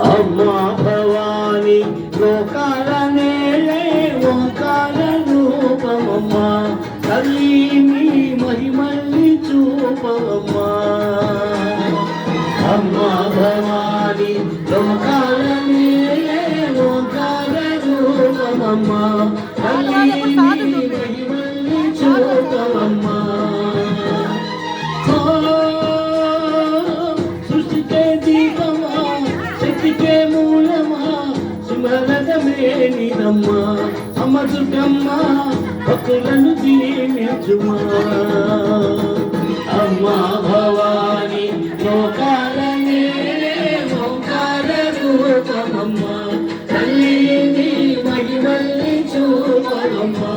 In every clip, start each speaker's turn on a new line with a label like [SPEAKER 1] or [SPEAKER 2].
[SPEAKER 1] అమ్మా భవాని లోకాల నేలే ఓంకార రూపమమ్మా తల్లి నీ మహిమల్ని చూపవమ్మా అమ్మా భవాని లోకాల నేలే ఓంకార రూపమమ్మా తల్లి నీ మహిమల్ని చూపవమ్మా సృష్టికే దీపమా శక్తికే మూలమా సుమరదమేనిదమ్మా అమ్మ దుర్గమ్మ భక్తులను దీవించుమా అమ్మా భవాని లోకాల నేలే ఓంకార రూపమమ్మా తల్లి నీ మహిమల్ని చూపవమ్మా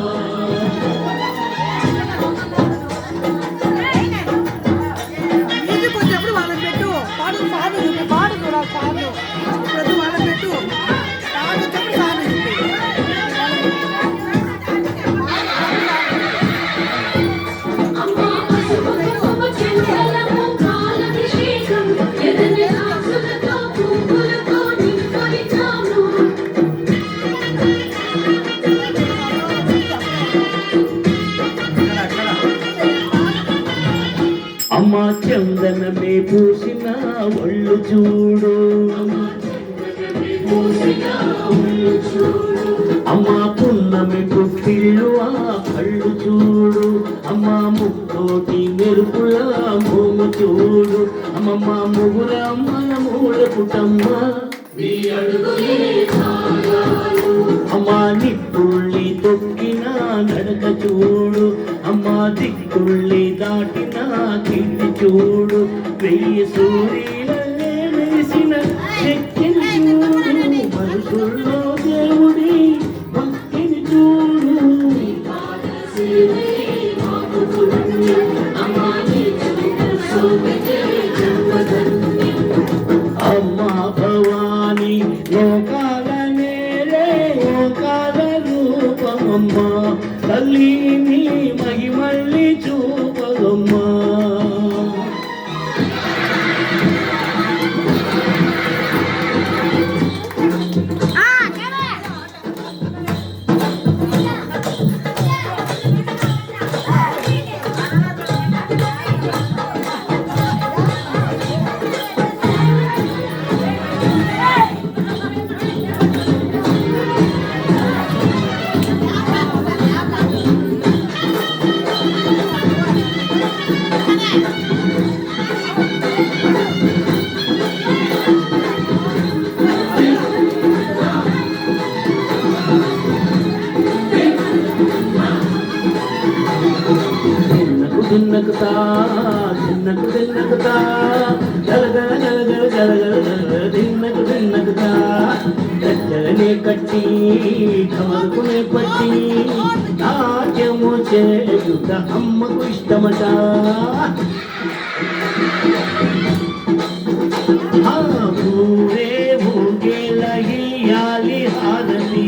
[SPEAKER 1] అమ్మా చందనమే పూసిన ఒళ్ళు చూడు అమ్మా పున్నమి పుట్టిల్లు ఆ కళ్ళు చూడు అమ్మా ముక్కోటి మెరుపుల మోము చూడు అమ్మమ్మ ముగుల అమ్మల మూల పుటమ్మ అమ్మా నిప్పుల్ని తొక్కిన నడక చూడు అమ్మా దిక్కుల్ని దాటిన కీర్తి చూడు వెయ్యి సూర్యులనే మెరిసిన శక్తిని చూడు మనుషుల్లో దేవుడి భక్తిని చూడు అమ్మా భవాని లోకాల నేలే ఓంకార రూపమమ్మా తల్లి నీ మహిమల్ని చూపవమ్మా దిన్నకుతా దిన్నకుతా గలగల గలగల గలగల గలగల దిన్నకుతా గజ్జలనే కట్టి కమరుకునే పట్టి నాట్యము చేయుట అమ్మకు ఇష్టమట ఊరే ఊగేలయ్యాలి హారతి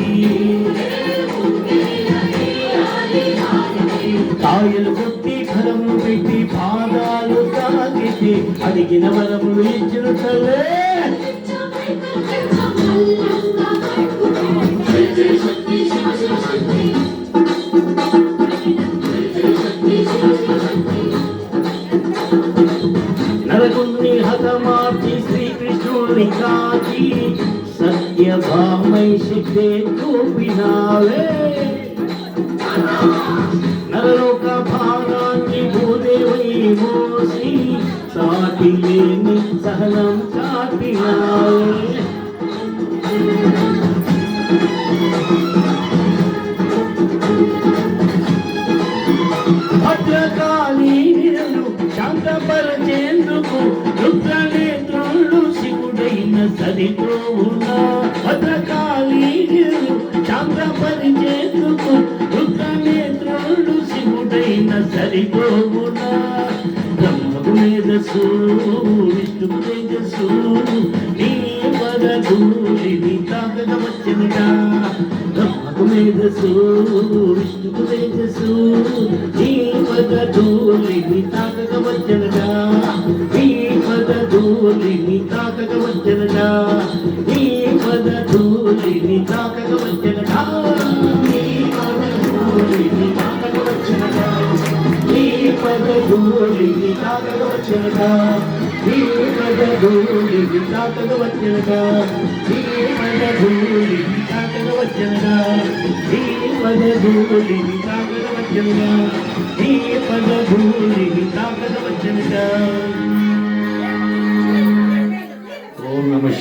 [SPEAKER 1] కాయలు కొట్టి ఫలము పెట్టి పాదాలు తాగితే అడిగిన వరములు ఇచ్చిన తల్లే నరకుని హతమార్చి శ్రీకృష్ణుని కాచి సత్యభామై శక్తే చూపినావే నరలోక భారాన్ని భూదేవై మోసి సాటి లేని సహనం చాటినావే భద్రకాళి శాంతపరచేందుకు రుద్రనేత్రులు శివుడై శివుడైన సరిపోవున భద్రకాళి శాంతపరిచేందుకు రుద్రనేత్రుడు శివుడైన సరిపోవున బ్రహ్మకు మేధస్సు విష్ణుకు తేజస్సు నీ పదధూళిని తాకక వచ్చనుగా బ్రహ్మకు మేధస్సు విష్ణుకు తేజస్సు నీ పదధూళిని తాకక వచ్చనుగా నీ పదధూళిని తాకక వచ్చనుగా నీ పదధూళిని తాకక వచ్చనుగా నీ పదధూళిని తాకక వచ్చనుగా నీ పదధూళిని తాకక వచ్చనుగా నీ పదధూళిని తాకక వచ్చనుగా నీ పదధూళిని తాకక వచ్చనుగా నీ పదధూళిని తాకక వచ్చనుగా నీ పదధూళిని తాకక వచ్చనుగా ఓం నమః